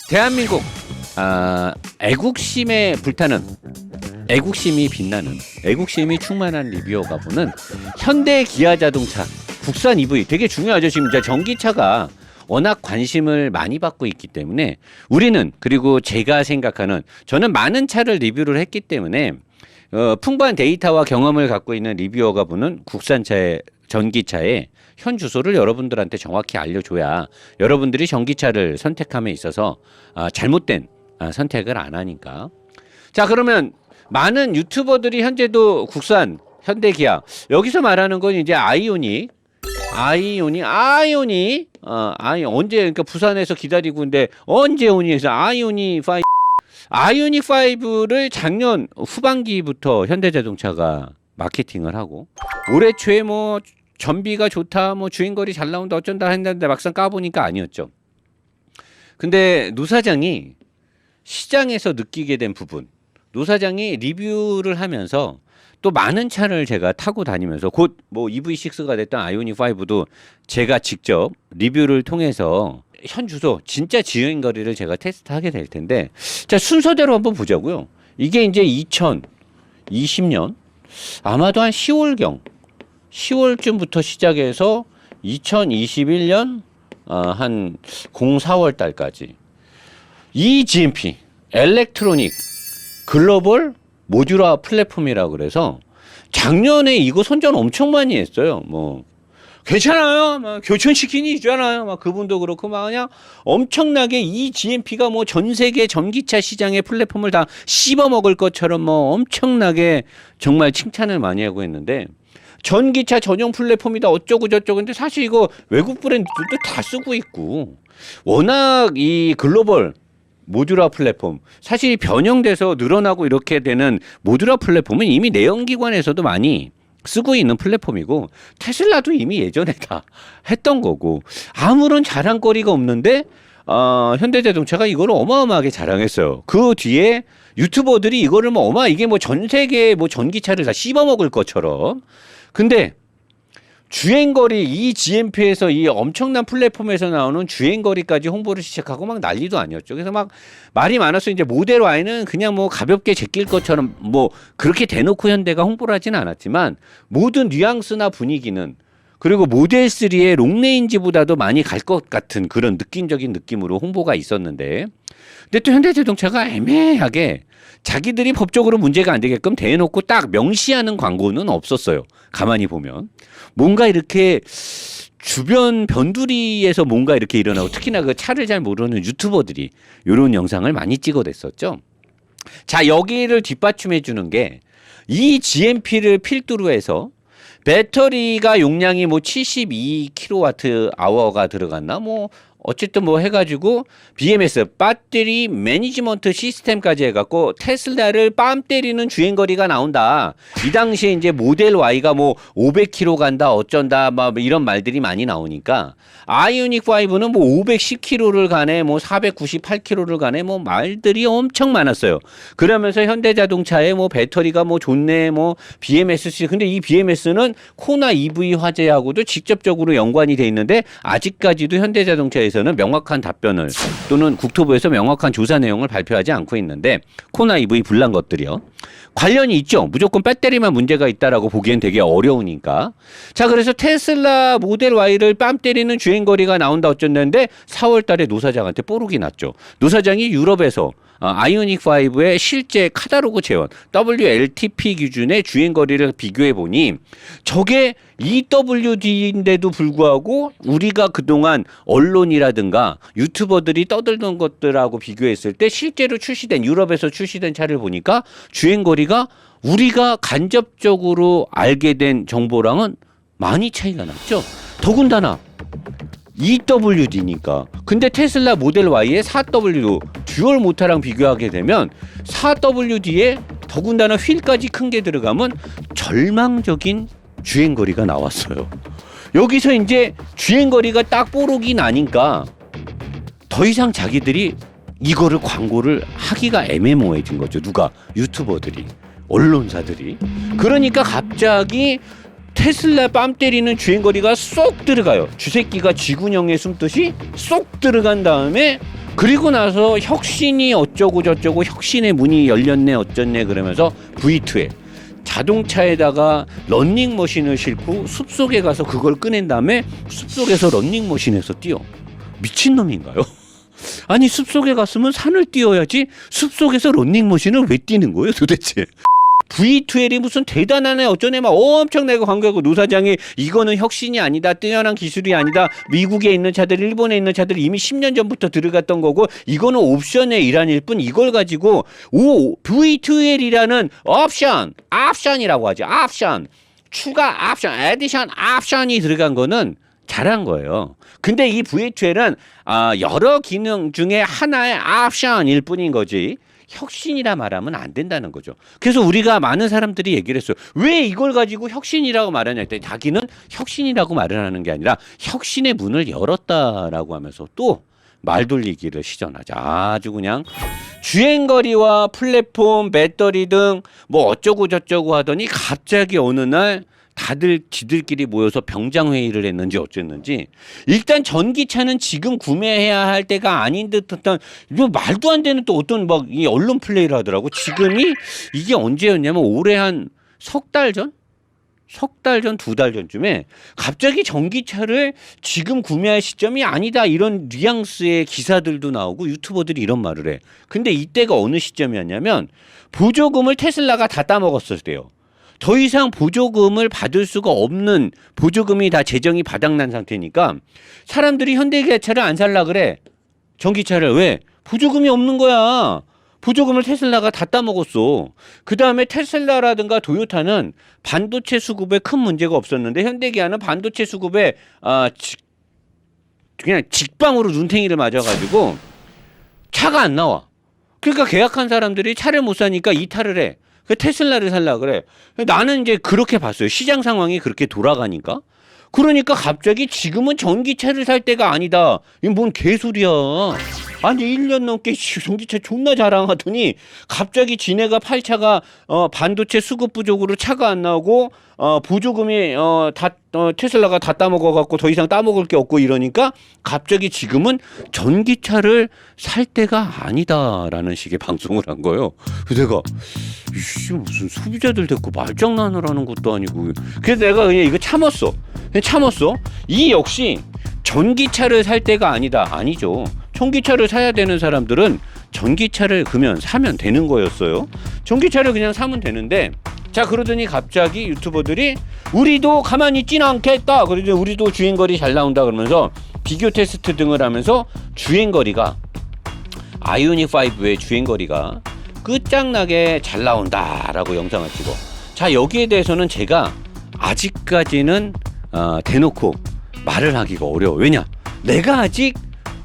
대한민국 애국심에 불타는, 애국심이 빛나는, 애국심이 충만한 리뷰어가 보는 현대 기아 자동차 국산 EV 되게 중요하죠. 지금 이제 전기차가 워낙 관심을 많이 받고 있기 때문에 우리는, 그리고 제가 생각하는, 저는 많은 차를 리뷰를 했기 때문에 풍부한 데이터와 경험을 갖고 있는 리뷰어가 보는 국산차의 전기차의 현 주소를 여러분들한테 정확히 알려줘야 여러분들이 전기차를 선택함에 있어서 잘못된 선택을 안 하니까. 자, 그러면 많은 유튜버들이 현재도 국산 현대기아, 여기서 말하는 건 이제 아이오닉 언제, 그러니까 부산에서 기다리고 있는데 언제 오니 해서 아이오닉 5를 작년 후반기부터 현대자동차가 마케팅을 하고, 올해 초에 뭐 전비가 좋다, 뭐 주행거리 잘 나온다, 어쩐다 했는데 막상 까보니까 아니었죠. 근데 노 사장이 시장에서 느끼게 된 부분, 노 사장이 리뷰를 하면서 또 많은 차를 제가 타고 다니면서, 곧 뭐 EV6가 됐던 아이오닉 5도 제가 직접 리뷰를 통해서 현 주소, 진짜 주행거리를 제가 테스트하게 될 텐데, 자, 순서대로 한번 보자고요. 이게 이제 2020년 아마도 한 10월쯤부터 시작해서 2021년 한 04월 달까지 이 GMP 엘렉트로닉 글로벌 모듈화 플랫폼이라고 그래서 작년에 이거 선전 엄청 많이 했어요. 뭐 괜찮아요, 막 교촌치킨이 있잖아요, 막 그분도 그렇고, 막 그냥 엄청나게 이 GMP가 뭐 전 세계 전기차 시장의 플랫폼을 다 씹어먹을 것처럼 뭐 엄청나게 정말 칭찬을 많이 하고 있는데, 전기차 전용 플랫폼이다 어쩌고 저쩌고. 근데 사실 이거 외국 브랜드들도 다 쓰고 있고, 워낙 이 글로벌 모듈화 플랫폼, 사실 변형돼서 늘어나고 이렇게 되는 모듈화 플랫폼은 이미 내연기관에서도 많이 쓰고 있는 플랫폼이고, 테슬라도 이미 예전에 다 했던 거고, 아무런 자랑거리가 없는데 현대자동차가 이걸 어마어마하게 자랑했어요. 그 뒤에 유튜버들이 이거를 뭐 이게 뭐 전 세계 뭐 전기차를 다 씹어먹을 것처럼. 근데 주행거리, 이 GMP에서 이 엄청난 플랫폼에서 나오는 주행거리까지 홍보를 시작하고 막 난리도 아니었죠. 그래서 막 말이 많았어요. 이제 모델 Y는 그냥 뭐 가볍게 제낄 것처럼 뭐 그렇게 대놓고 현대가 홍보를 하지는 않았지만, 모든 뉘앙스나 분위기는, 그리고 모델 3의 롱레인지보다도 많이 갈 것 같은 그런 느낌적인 느낌으로 홍보가 있었는데, 근데 또 현대자동차가 애매하게 자기들이 법적으로 문제가 안 되게끔 대놓고 딱 명시하는 광고는 없었어요. 가만히 보면 뭔가 이렇게 주변 변두리에서 뭔가 이렇게 일어나고, 특히나 그 차를 잘 모르는 유튜버들이 이런 영상을 많이 찍어냈었죠. 자, 여기를 뒷받침해 주는 게, 이 GMP를 필두로 해서 배터리가 용량이 뭐 72kWh가 들어갔나, 뭐 어쨌든 뭐 해가지고 BMS 배터리 매니지먼트 시스템까지 해갖고 테슬라를 뺨 때리는 주행거리가 나온다. 이 당시에 이제 모델 Y가 뭐 500km 간다 어쩐다 막 이런 말들이 많이 나오니까, 아이오닉 5는 뭐 510km를 가네, 뭐 498km를 가네, 뭐 말들이 엄청 많았어요. 그러면서 현대자동차의 뭐 배터리가 뭐 좋네, 뭐 BMS. 근데 이 BMS는 코나 EV 화재하고도 직접적으로 연관이 돼 있는데, 아직까지도 현대자동차에서는 명확한 답변을, 또는 국토부에서 명확한 조사 내용을 발표하지 않고 있는데, 코나 EV 불난 것들이요. 관련이 있죠. 무조건 배터리만 문제가 있다라고 보기엔 되게 어려우니까. 자, 그래서 테슬라 모델 Y를 뺨 때리는 주행거리가 나온다 어쩐다는데, 4월 달에 노 사장한테 뽀록이 났죠. 노 사장이 유럽에서 아이오닉 5의 실제 카탈로그 재원 WLTP 기준의 주행거리를 비교해 보니, 저게 EWD인데도 불구하고 우리가 그동안 언론이라든가 유튜버들이 떠들던 것들하고 비교했을 때 실제로 출시된, 유럽에서 출시된 차를 보니까 주행거리가 우리가 간접적으로 알게 된 정보랑은 많이 차이가 났죠. 더군다나 EWD니까. 근데 테슬라 모델 Y의 4W 듀얼 모터랑 비교하게 되면 4WD에 더군다나 휠까지 큰 게 들어가면 절망적인 주행거리가 나왔어요. 여기서 이제 주행거리가 딱 뽀록이 나니까 더 이상 자기들이 이거를 광고를 하기가 애매모호해진 거죠. 누가? 유튜버들이, 언론사들이. 그러니까 갑자기 테슬라 뺨 때리는 주행거리가 쏙 들어가요. 쥐새끼가 쥐군형에 숨듯이 쏙 들어간 다음에 그리고 나서 혁신이 어쩌고 저쩌고 혁신의 문이 열렸네 어쩌네 그러면서 V2에 자동차에다가 런닝머신을 싣고 숲속에 가서 그걸 꺼낸 다음에 숲속에서 런닝머신에서 뛰어. 미친놈인가요? 아니 숲속에 갔으면 산을 뛰어야지 숲속에서 런닝머신을 왜 뛰는 거예요 도대체? V2L이 무슨 대단하네 어쩌네 막 엄청나게 광고하고 노사장이 이거는 혁신이 아니다 뛰어난 기술이 아니다 미국에 있는 차들 일본에 있는 차들 이미 10년 전부터 들어갔던 거고 이거는 옵션의 일환일 뿐 이걸 가지고 V2L이라는 옵션이라고 하죠. 옵션 추가 옵션 에디션 옵션이 들어간 거는 잘한 거예요. 근데 이 V2L은 여러 기능 중에 하나의 옵션일 뿐인 거지 혁신이라 말하면 안 된다는 거죠. 그래서 우리가 많은 사람들이 얘기를 했어요. 왜 이걸 가지고 혁신이라고 말하냐 했더니 자기는 혁신이라고 말을 하는 게 아니라 혁신의 문을 열었다라고 하면서 또 말 돌리기를 시전하자. 아주 그냥 주행거리와 플랫폼, 배터리 등 뭐 어쩌고 저쩌고 하더니 갑자기 어느 날 다들 지들끼리 모여서 병장회의를 했는지 어쨌는지 일단 전기차는 지금 구매해야 할 때가 아닌 듯한 말도 안 되는 또 어떤 막 이 언론 플레이를 하더라고. 지금이 이게 언제였냐면 올해 한 석 달 전? 석 달 전, 두 달 전쯤에 갑자기 전기차를 지금 구매할 시점이 아니다 이런 뉘앙스의 기사들도 나오고 유튜버들이 이런 말을 해. 근데 이때가 어느 시점이었냐면 보조금을 테슬라가 다 따먹었을 때요. 더 이상 보조금을 받을 수가 없는 보조금이 다 재정이 바닥난 상태니까 사람들이 현대기아차를 안 살라 그래. 전기차를 왜? 보조금이 없는 거야. 보조금을 테슬라가 다 따먹었어. 그 다음에 테슬라라든가 도요타는 반도체 수급에 큰 문제가 없었는데 현대기아는 반도체 수급에 그냥 직방으로 눈탱이를 맞아가지고 차가 안 나와. 그러니까 계약한 사람들이 차를 못 사니까 이탈을 해. 그 테슬라를 살라 그래. 나는 이제 그렇게 봤어요. 시장 상황이 그렇게 돌아가니까. 그러니까 갑자기 지금은 전기차를 살 때가 아니다. 이건 뭔 개소리야. 아니 1년 넘게 전기차 존나 자랑하더니 갑자기 지네가 팔 차가 반도체 수급 부족으로 차가 안 나오고 보조금이 테슬라가 다 따먹어 갖고 더 이상 따먹을 게 없고 이러니까 갑자기 지금은 전기차를 살 때가 아니다라는 식의 방송을 한 거예요. 그래서 내가 이씨 무슨 소비자들 데리고 말장난을 하는 것도 아니고 그래서 내가 그냥 이거 참았어. 이 역시 전기차를 살 때가 아니다. 아니죠. 전기차를 사야 되는 사람들은 전기차를 그러면 사면 되는 거였어요. 전기차를 그냥 사면 되는데 자 그러더니 갑자기 유튜버들이 우리도 가만히 있지는 않겠다. 그러더니 우리도 주행거리 잘 나온다 그러면서 비교 테스트 등을 하면서 주행거리가 아이오닉 5의 주행거리가 끝장나게 잘 나온다라고 영상을 찍어. 자 여기에 대해서는 제가 아직까지는 대놓고 말을 하기가 어려워. 왜냐? 내가 아직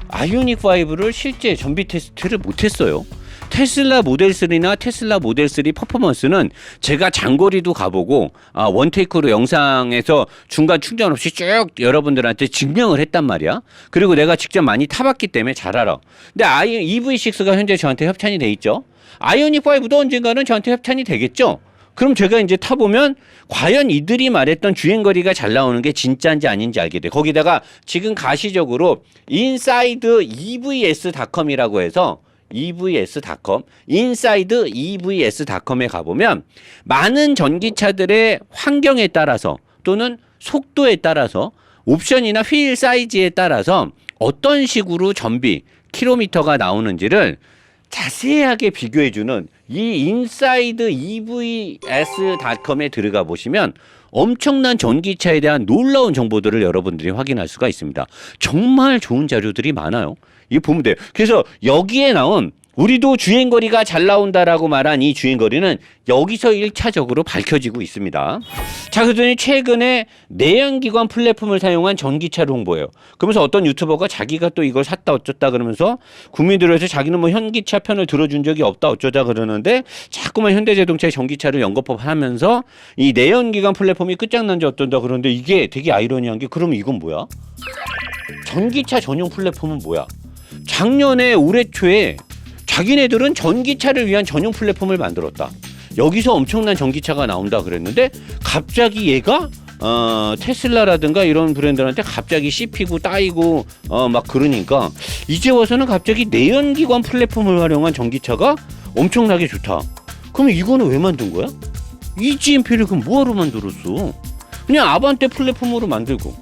아이오닉 5를 실제 전비 테스트를 못했어요. 테슬라 모델 3나 테슬라 모델 3 퍼포먼스는 제가 장거리도 가보고 원테이크로 영상에서 중간 충전 없이 쭉 여러분들한테 증명을 했단 말이야. 그리고 내가 직접 많이 타봤기 때문에 잘 알아. 근데 EV6가 현재 저한테 협찬이 돼 있죠. 아이오닉 5도 언젠가는 저한테 협찬이 되겠죠. 그럼 제가 이제 타보면 과연 이들이 말했던 주행거리가 잘 나오는 게 진짜인지 아닌지 알게 돼. 거기다가 지금 가시적으로 인사이드 evs.com이라고 해서 evs.com, 인사이드 evs.com에 가보면 많은 전기차들의 환경에 따라서 또는 속도에 따라서 옵션이나 휠 사이즈에 따라서 어떤 식으로 전비, 킬로미터가 나오는지를 자세하게 비교해주는 이 인사이드 evs.com에 들어가 보시면 엄청난 전기차에 대한 놀라운 정보들을 여러분들이 확인할 수가 있습니다. 정말 좋은 자료들이 많아요. 이거 보면 돼요. 그래서 여기에 나온 우리도 주행거리가 잘 나온다라고 말한 이 주행거리는 여기서 1차적으로 밝혀지고 있습니다. 자, 그러더니 최근에 내연기관 플랫폼을 사용한 전기차를 홍보해요. 그러면서 어떤 유튜버가 자기가 또 이걸 샀다 어쩌다 그러면서 국민들에서 자기는 뭐 현기차 편을 들어준 적이 없다 어쩌다 그러는데 자꾸만 현대자동차의 전기차를 연거푸하면서 이 내연기관 플랫폼이 끝장난지 어쩐다 그러는데 이게 되게 아이러니한 게 그럼 이건 뭐야? 전기차 전용 플랫폼은 뭐야? 작년에 올해 초에 자기네들은 전기차를 위한 전용 플랫폼을 만들었다. 여기서 엄청난 전기차가 나온다 그랬는데 갑자기 얘가 테슬라라든가 이런 브랜드한테 갑자기 씹히고 따이고 막 그러니까 이제 와서는 갑자기 내연기관 플랫폼을 활용한 전기차가 엄청나게 좋다. 그러면 이거는 왜 만든 거야? 이 GMP를 그럼 뭐하러 만들었어? 그냥 아반떼 플랫폼으로 만들고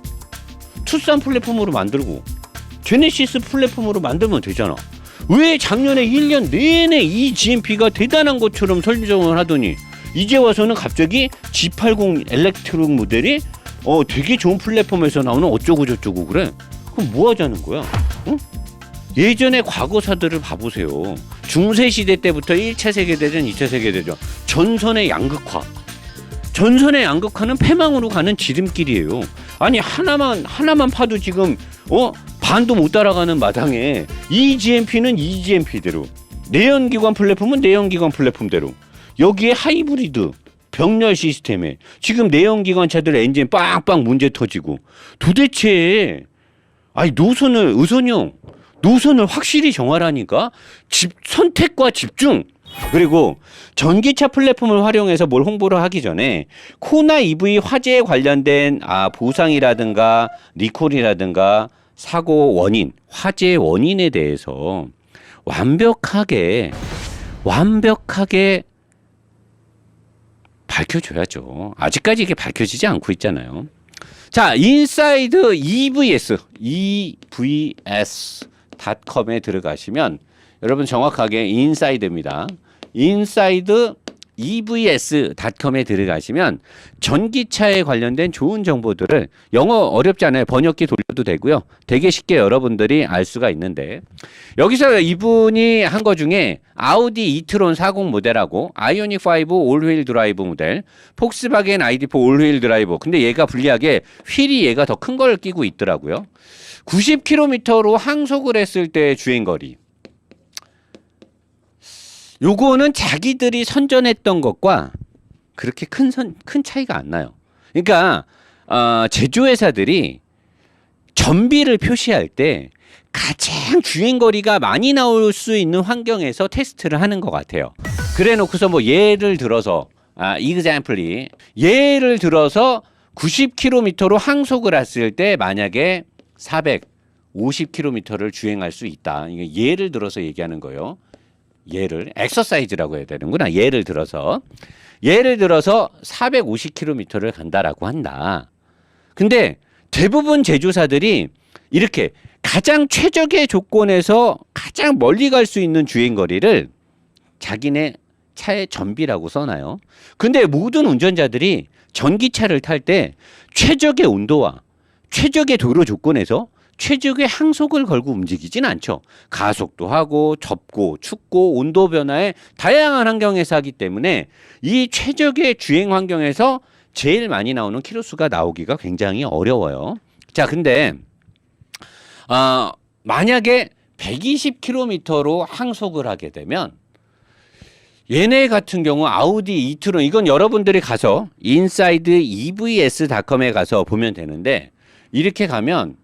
투싼 플랫폼으로 만들고 제네시스 플랫폼으로 만들면 되잖아. 왜 작년에 1년 내내 이 GMP가 대단한 것처럼 설정을 하더니 이제 와서는 갑자기 G80 엘렉트릭 모델이 되게 좋은 플랫폼에서 나오는 어쩌고 저쩌고 그래? 그럼 뭐 하자는 거야? 응? 예전에 과거사들을 봐보세요. 중세시대 때부터 1차 세계대전, 2차 세계대전 전선의 양극화. 전선의 양극화는 패망으로 가는 지름길이에요. 아니 하나만 파도 지금 반도 못 따라가는 마당에 이 GMP는 이 GMP대로, 내연기관 플랫폼은 내연기관 플랫폼대로, 여기에 하이브리드 병렬 시스템에 지금 내연기관차들 엔진 빵빵 문제 터지고 도대체 노선을 확실히 정하라니까. 선택과 집중. 그리고 전기차 플랫폼을 활용해서 뭘 홍보를 하기 전에 코나 EV 화재에 관련된 보상이라든가 리콜이라든가 사고 원인, 화재 원인에 대해서 완벽하게 밝혀줘야죠. 아직까지 이게 밝혀지지 않고 있잖아요. 자, 인사이드 EVS.com에 들어가시면 여러분 정확하게 인사이드입니다. 인사이드 EVS.com에 들어가시면 전기차에 관련된 좋은 정보들을, 영어 어렵지 않아요. 번역기 돌려도 되고요. 되게 쉽게 여러분들이 알 수가 있는데, 여기서 이분이 한 거 중에 아우디 이트론 40 모델하고 아이오닉 5 올휠 드라이브 모델, 폭스바겐 ID4 올휠 드라이브. 근데 얘가 불리하게 휠이 얘가 더 큰 걸 끼고 있더라고요. 90km로 항속을 했을 때 주행거리. 요거는 자기들이 선전했던 것과 그렇게 큰 차이가 안 나요. 그러니까 제조회사들이 전비를 표시할 때 가장 주행거리가 많이 나올 수 있는 환경에서 테스트를 하는 것 같아요. 그래 놓고서 뭐 예를 들어서 예를 들어서 90km로 항속을 했을 때 만약에 450km를 주행할 수 있다. 이게 예를 들어서 얘기하는 거예요. 엑서사이즈라고 해야 되는구나. 예를 들어서 450km를 간다라고 한다. 근데 대부분 제조사들이 이렇게 가장 최적의 조건에서 가장 멀리 갈 수 있는 주행거리를 자기네 차의 전비라고 써놔요. 근데 모든 운전자들이 전기차를 탈 때 최적의 온도와 최적의 도로 조건에서 최적의 항속을 걸고 움직이진 않죠. 가속도 하고 덥고 춥고 온도 변화에 다양한 환경에서 하기 때문에 이 최적의 주행 환경에서 제일 많이 나오는 키로수가 나오기가 굉장히 어려워요. 자, 근데 만약에 120km로 항속을 하게 되면 얘네 같은 경우 아우디 이트론, 이건 여러분들이 가서 인사이드 EVS.com에 가서 보면 되는데, 이렇게 가면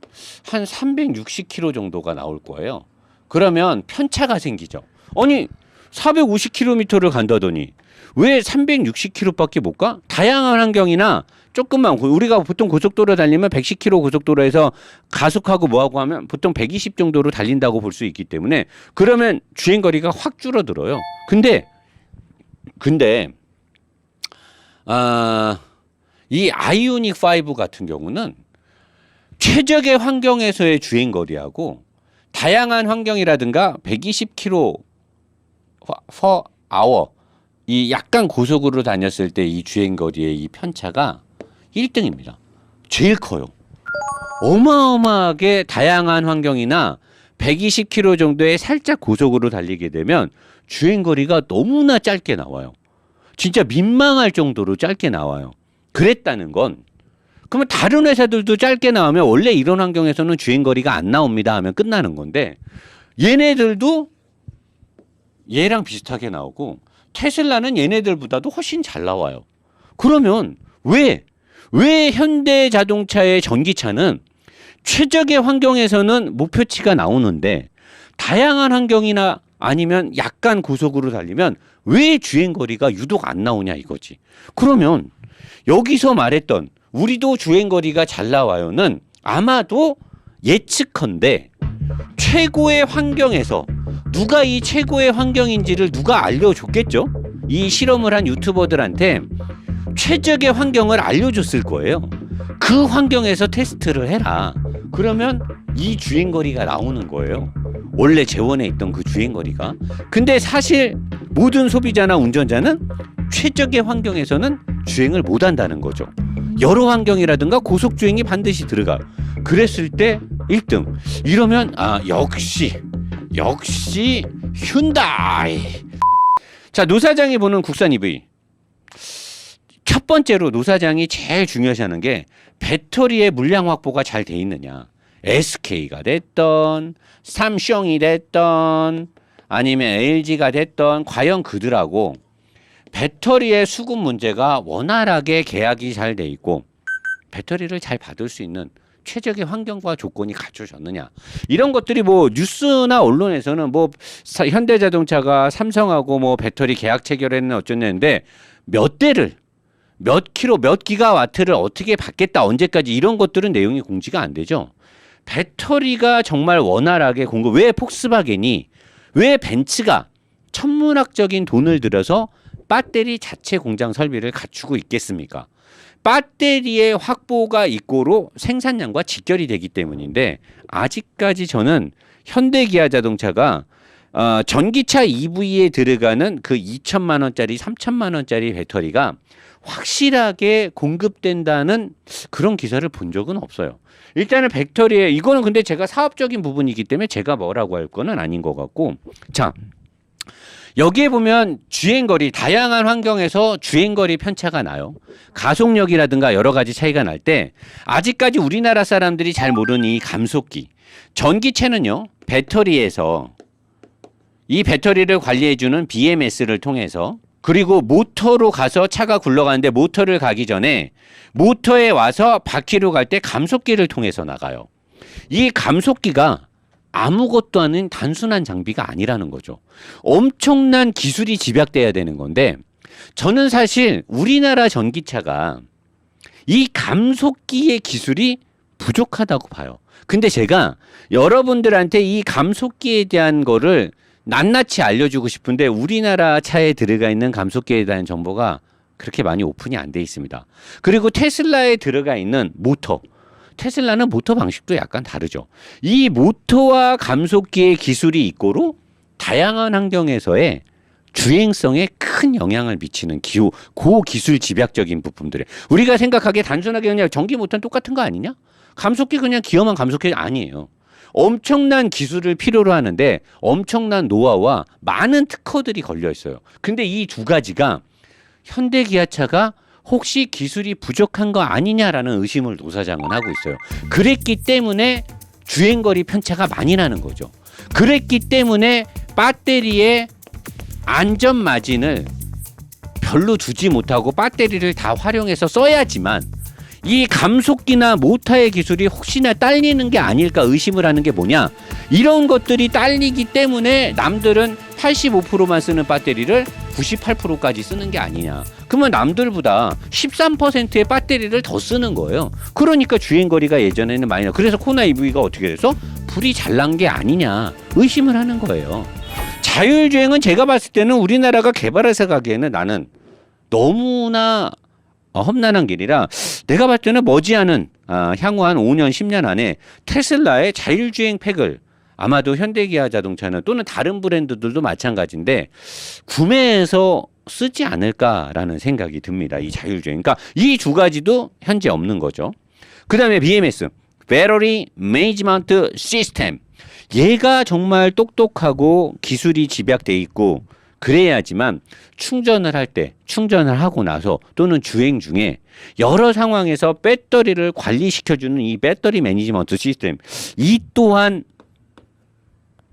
한 360km 정도가 나올 거예요. 그러면 편차가 생기죠. 아니 450km를 간다더니 왜 360km밖에 못 가? 다양한 환경이나 조금만, 우리가 보통 고속도로 달리면 110km 고속도로에서 가속하고 뭐하고 하면 보통 120 정도로 달린다고 볼 수 있기 때문에 그러면 주행거리가 확 줄어들어요. 근데 이 아이오닉 5 같은 경우는 최적의 환경에서의 주행거리하고 다양한 환경이라든가 120km per hour 이 약간 고속으로 다녔을 때 이 주행거리의 이 편차가 1등입니다. 제일 커요. 어마어마하게 다양한 환경이나 120km 정도의 살짝 고속으로 달리게 되면 주행거리가 너무나 짧게 나와요. 진짜 민망할 정도로 짧게 나와요. 그랬다는 건, 그러면 다른 회사들도 짧게 나오면 원래 이런 환경에서는 주행거리가 안 나옵니다 하면 끝나는 건데, 얘네들도 얘랑 비슷하게 나오고 테슬라는 얘네들보다도 훨씬 잘 나와요. 그러면 왜 현대자동차의 전기차는 최적의 환경에서는 목표치가 나오는데 다양한 환경이나 아니면 약간 고속으로 달리면 왜 주행거리가 유독 안 나오냐 이거지. 그러면 여기서 말했던 우리도 주행거리가 잘 나와요는 아마도 예측컨대 최고의 환경에서 누가 이 최고의 환경인지를 누가 알려줬겠죠? 이 실험을 한 유튜버들한테 최적의 환경을 알려줬을 거예요. 그 환경에서 테스트를 해라. 그러면 이 주행거리가 나오는 거예요. 원래 재원에 있던 그 주행거리가. 근데 사실 모든 소비자나 운전자는 최적의 환경에서는 주행을 못 한다는 거죠. 여러 환경이라든가 고속주행이 반드시 들어가요. 그랬을 때 1등. 이러면 역시 휴다이. 자, 노 사장이 보는 국산 EV. 첫 번째로 노 사장이 제일 중요시하는 게 배터리의 물량 확보가 잘 돼 있느냐. SK가 됐던 삼성이 됐던 아니면 LG가 됐던 과연 그들하고 배터리의 수급 문제가 원활하게 계약이 잘 돼 있고 배터리를 잘 받을 수 있는 최적의 환경과 조건이 갖춰졌느냐. 이런 것들이 뭐 뉴스나 언론에서는 뭐 현대자동차가 삼성하고 뭐 배터리 계약 체결했는 어쩌냐는데 몇 대를 몇 킬로 몇 기가와트를 어떻게 받겠다 언제까지 이런 것들은 내용이 공지가 안 되죠. 배터리가 정말 원활하게 공급. 왜 폭스바겐이 왜 벤츠가 천문학적인 돈을 들여서 배터리 자체 공장 설비를 갖추고 있겠습니까? 배터리의 확보가 있고로 생산량과 직결이 되기 때문인데 아직까지 저는 현대기아자동차가 전기차 EV에 들어가는 그 2천만 원짜리 3천만 원짜리 배터리가 확실하게 공급된다는 그런 기사를 본 적은 없어요. 일단은 배터리에 이거는 근데 제가 사업적인 부분이기 때문에 제가 뭐라고 할 거는 아닌 것 같고, 자 여기에 보면 주행거리 다양한 환경에서 주행거리 편차가 나요. 가속력이라든가 여러 가지 차이가 날 때 아직까지 우리나라 사람들이 잘 모르는 이 감속기 전기체는요 배터리에서 이 배터리를 관리해주는 BMS를 통해서 그리고 모터로 가서 차가 굴러가는데 모터를 가기 전에 모터에 와서 바퀴로 갈 때 감속기를 통해서 나가요. 이 감속기가 아무것도 아닌 단순한 장비가 아니라는 거죠. 엄청난 기술이 집약돼야 되는 건데 저는 사실 우리나라 전기차가 이 감속기의 기술이 부족하다고 봐요. 근데 제가 여러분들한테 이 감속기에 대한 거를 낱낱이 알려주고 싶은데 우리나라 차에 들어가 있는 감속기에 대한 정보가 그렇게 많이 오픈이 안 돼 있습니다. 그리고 테슬라에 들어가 있는 모터, 테슬라는 모터 방식도 약간 다르죠. 이 모터와 감속기의 기술이 있고로 다양한 환경에서의 주행성에 큰 영향을 미치는 고기술 집약적인 부품들에 우리가 생각하기에 단순하게 그냥 전기 모터는 똑같은 거 아니냐? 감속기 그냥 기어만 감속기 아니에요. 엄청난 기술을 필요로 하는데 엄청난 노하우와 많은 특허들이 걸려 있어요. 근데 이 두 가지가 현대기아차가 혹시 기술이 부족한 거 아니냐라는 의심을 노 사장은 하고 있어요. 그랬기 때문에 주행거리 편차가 많이 나는 거죠. 그랬기 때문에 배터리의 안전 마진을 별로 주지 못하고 배터리를 다 활용해서 써야지만 이 감속기나 모터의 기술이 혹시나 딸리는 게 아닐까 의심을 하는 게 뭐냐, 이런 것들이 딸리기 때문에 남들은 85%만 쓰는 배터리를 98%까지 쓰는 게 아니냐. 그러면 남들보다 13%의 배터리를 더 쓰는 거예요. 그러니까 주행거리가 예전에는 많이 나. 그래서 코나 EV가 어떻게 돼서 불이 잘 난 게 아니냐 의심을 하는 거예요. 자율주행은 제가 봤을 때는 우리나라가 개발해서 가기에는 나는 너무나 험난한 길이라 내가 봤을 때는 머지않은 향후 한 5년 10년 안에 테슬라의 자율주행 팩을 아마도 현대기아자동차는 또는 다른 브랜드들도 마찬가지인데 구매해서 쓰지 않을까라는 생각이 듭니다. 이 자율주행. 그러니까 이 두 가지도 현재 없는 거죠. 그 다음에 BMS, Battery Management System. 얘가 정말 똑똑하고 기술이 집약돼 있고 그래야지만 충전을 할 때, 충전을 하고 나서 또는 주행 중에 여러 상황에서 배터리를 관리시켜주는 이 배터리 매니지먼트 시스템, 이 또한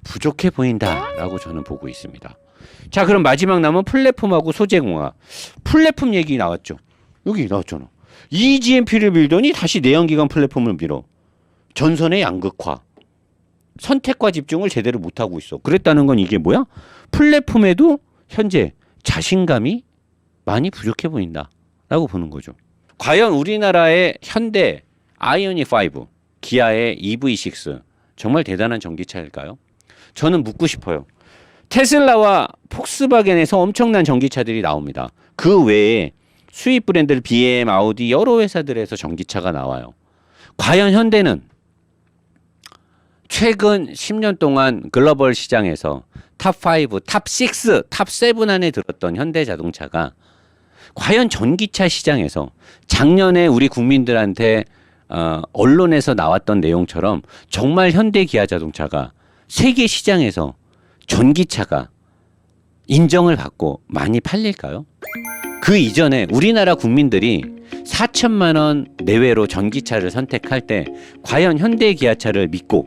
부족해 보인다라고 저는 보고 있습니다. 자, 그럼 마지막 남은 플랫폼하고 소재 공학. 플랫폼 얘기 나왔죠. 여기 나왔잖아. eGMP를 밀더니 다시 내연기관 플랫폼을 밀어. 전선의 양극화. 선택과 집중을 제대로 못하고 있어. 그랬다는 건 이게 뭐야? 플랫폼에도 현재 자신감이 많이 부족해 보인다라고 보는 거죠. 과연 우리나라의 현대 아이오닉 5, 기아의 EV6 정말 대단한 전기차일까요? 저는 묻고 싶어요. 테슬라와 폭스바겐에서 엄청난 전기차들이 나옵니다. 그 외에 수입 브랜드 BM, 아우디 여러 회사들에서 전기차가 나와요. 과연 현대는 최근 10년 동안 글로벌 시장에서 탑5, 탑6, 탑7 안에 들었던 현대자동차가 과연 전기차 시장에서 작년에 우리 국민들한테 언론에서 나왔던 내용처럼 정말 현대 기아자동차가 세계 시장에서 전기차가 인정을 받고 많이 팔릴까요? 그 이전에 우리나라 국민들이 4천만 원 내외로 전기차를 선택할 때 과연 현대 기아차를 믿고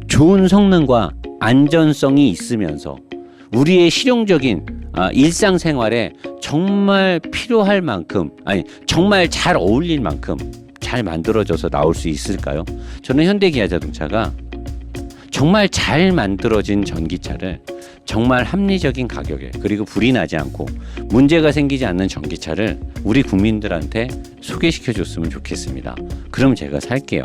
좋은 성능과 안전성이 있으면서 우리의 실용적인 일상생활에 정말 필요할 만큼, 아니 정말 잘 어울릴 만큼 잘 만들어져서 나올 수 있을까요? 저는 현대 기아자동차가 정말 잘 만들어진 전기차를 정말 합리적인 가격에, 그리고 불이 나지 않고 문제가 생기지 않는 전기차를 우리 국민들한테 소개시켜 줬으면 좋겠습니다. 그럼 제가 살게요.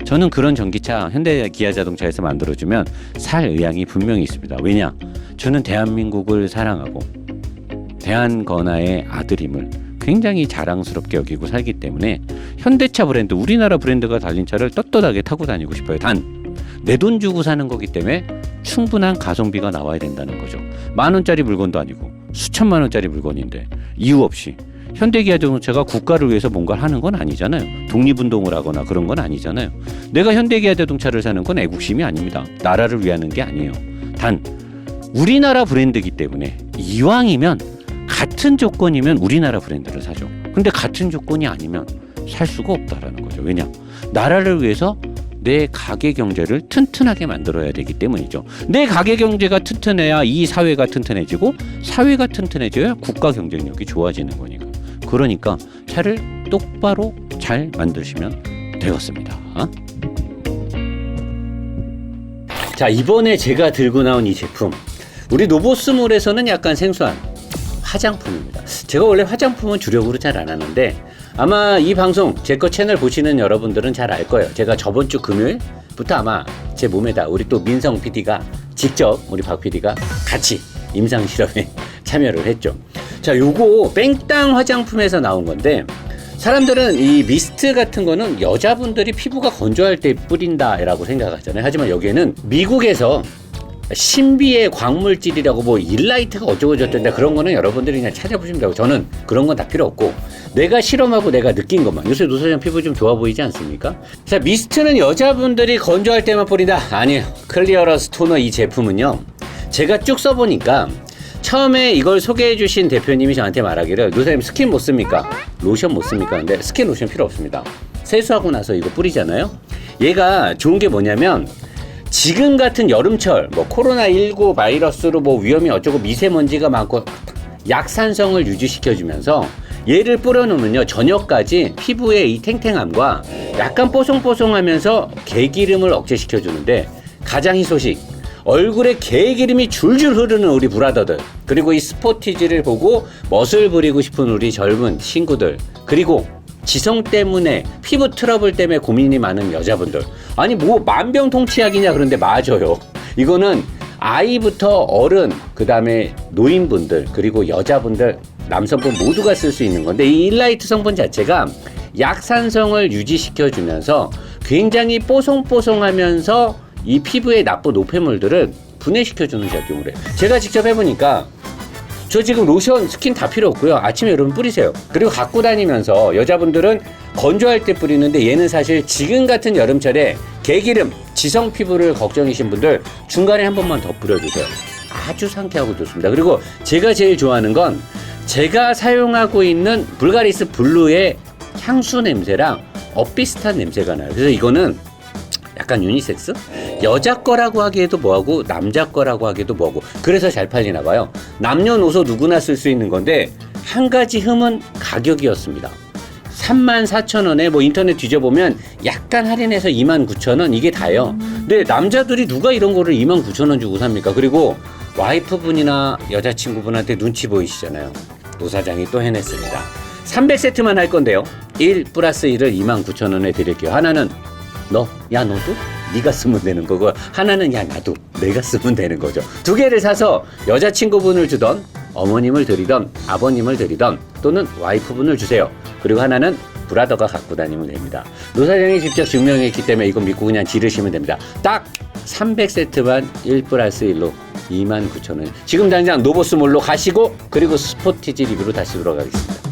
저는 그런 전기차 현대 기아자동차에서 만들어주면 살 의향이 분명히 있습니다. 왜냐? 저는 대한민국을 사랑하고 대한건아의 아들임을 굉장히 자랑스럽게 여기고 살기 때문에 현대차 브랜드, 우리나라 브랜드가 달린 차를 떳떳하게 타고 다니고 싶어요. 단 내 돈 주고 사는 거기 때문에 충분한 가성비가 나와야 된다는 거죠. 10,000원짜리 물건도 아니고 수천만 원짜리 물건인데 이유 없이 현대기아자동차가 국가를 위해서 뭔가를 하는 건 아니잖아요. 독립운동을 하거나 그런 건 아니잖아요. 내가 현대기아자동차를 사는 건 애국심이 아닙니다. 나라를 위하는 게 아니에요. 단 우리나라 브랜드이기 때문에 이왕이면 같은 조건이면 우리나라 브랜드를 사죠. 근데 같은 조건이 아니면 살 수가 없다라는 거죠. 왜냐? 나라를 위해서 내 가계 경제를 튼튼하게 만들어야 되기 때문이죠. 내 가계 경제가 튼튼해야 이 사회가 튼튼해지고 사회가 튼튼해져야 국가 경쟁력이 좋아지는 거니까. 그러니까 차를 똑바로 잘 만드시면 되겠습니다. 자, 이번에 제가 들고 나온 이 제품, 우리 노보스몰에서는 약간 생소한 화장품입니다. 제가 원래 화장품은 주력으로 잘 안 하는데 아마 이 방송 제 거 채널 보시는 여러분들은 잘 알 거예요. 제가 저번 주 금요일부터 아마 제 몸에다 우리 또 민성 PD가 직접 우리 박 PD가 같이 임상 실험에 참여를 했죠. 자, 요거 뺑땅 화장품에서 나온 건데 사람들은 이 미스트 같은 거는 여자분들이 피부가 건조할 때 뿌린다라고 생각하잖아요. 하지만 여기에는 미국에서 신비의 광물질이라고 뭐 일라이트가 어쩌고 저쩌는데 그런 거는 여러분들이 그냥 찾아보시면 되고 저는 그런 건 다 필요 없고 내가 실험하고 내가 느낀 것만. 요새 노사장 피부 좀 좋아 보이지 않습니까? 자, 미스트는 여자분들이 건조할 때만 뿌린다? 아니에요. 클리어러스 토너 이 제품은요, 제가 쭉 써보니까 처음에 이걸 소개해 주신 대표님이 저한테 말하기를 노사님 스킨 못 씁니까? 로션 못 씁니까? 근데 스킨 로션 필요 없습니다. 세수하고 나서 이거 뿌리잖아요. 얘가 좋은 게 뭐냐면 지금 같은 여름철 뭐 코로나19 바이러스로 뭐 위험이 어쩌고 미세먼지가 많고 약산성을 유지시켜주면서 얘를 뿌려놓으면요 저녁까지 피부의 이 탱탱함과 약간 뽀송뽀송하면서 개기름을 억제시켜주는데 가장 희소식 얼굴에 개기름이 줄줄 흐르는 우리 브라더들, 그리고 이 스포티지를 보고 멋을 부리고 싶은 우리 젊은 친구들, 그리고 지성 때문에 피부 트러블 때문에 고민이 많은 여자분들, 아니 뭐 만병통치약이냐 그런데 맞아요. 이거는 아이부터 어른, 그 다음에 노인분들, 그리고 여자분들, 남성분 모두가 쓸 수 있는 건데 이 일라이트 성분 자체가 약산성을 유지시켜주면서 굉장히 뽀송뽀송하면서 이 피부의 나쁜 노폐물들을 분해시켜주는 작용을 해요. 제가 직접 해보니까 저 지금 로션, 스킨 다 필요 없고요. 아침에 여러분 뿌리세요. 그리고 갖고 다니면서 여자분들은 건조할 때 뿌리는데 얘는 사실 지금 같은 여름철에 개기름, 지성 피부를 걱정이신 분들 중간에 한 번만 더 뿌려주세요. 아주 상쾌하고 좋습니다. 그리고 제가 제일 좋아하는 건 제가 사용하고 있는 불가리스 블루의 향수 냄새랑 엇비슷한 냄새가 나요. 그래서 이거는 약간 유니섹스? 여자 거라고 하기에도 뭐하고 남자 거라고 하기에도 뭐하고 그래서 잘 팔리나 봐요. 남녀노소 누구나 쓸 수 있는 건데 한 가지 흠은 가격이었습니다. 34,000원에 뭐 인터넷 뒤져보면 약간 할인해서 29,000원 이게 다예요. 근데 남자들이 누가 이런 거를 29,000원 주고 삽니까? 그리고 와이프분이나 여자친구분한테 눈치 보이시잖아요. 노사장이 또 해냈습니다. 300세트만 할 건데요. 1 플러스 1을 29,000원에 드릴게요. 하나는 너도 네가 쓰면 되는 거고, 하나는 나도 내가 쓰면 되는 거죠. 두 개를 사서 여자친구분을 주던, 어머님을 드리던, 아버님을 드리던, 또는 와이프분을 주세요. 그리고 하나는 브라더가 갖고 다니면 됩니다. 노 사장이 직접 증명했기 때문에 이거 믿고 그냥 지르시면 됩니다. 딱 300세트만 1 플러스 1로 29,000원. 지금 당장 노보스몰로 가시고, 그리고 스포티지 리뷰로 다시 돌아가겠습니다.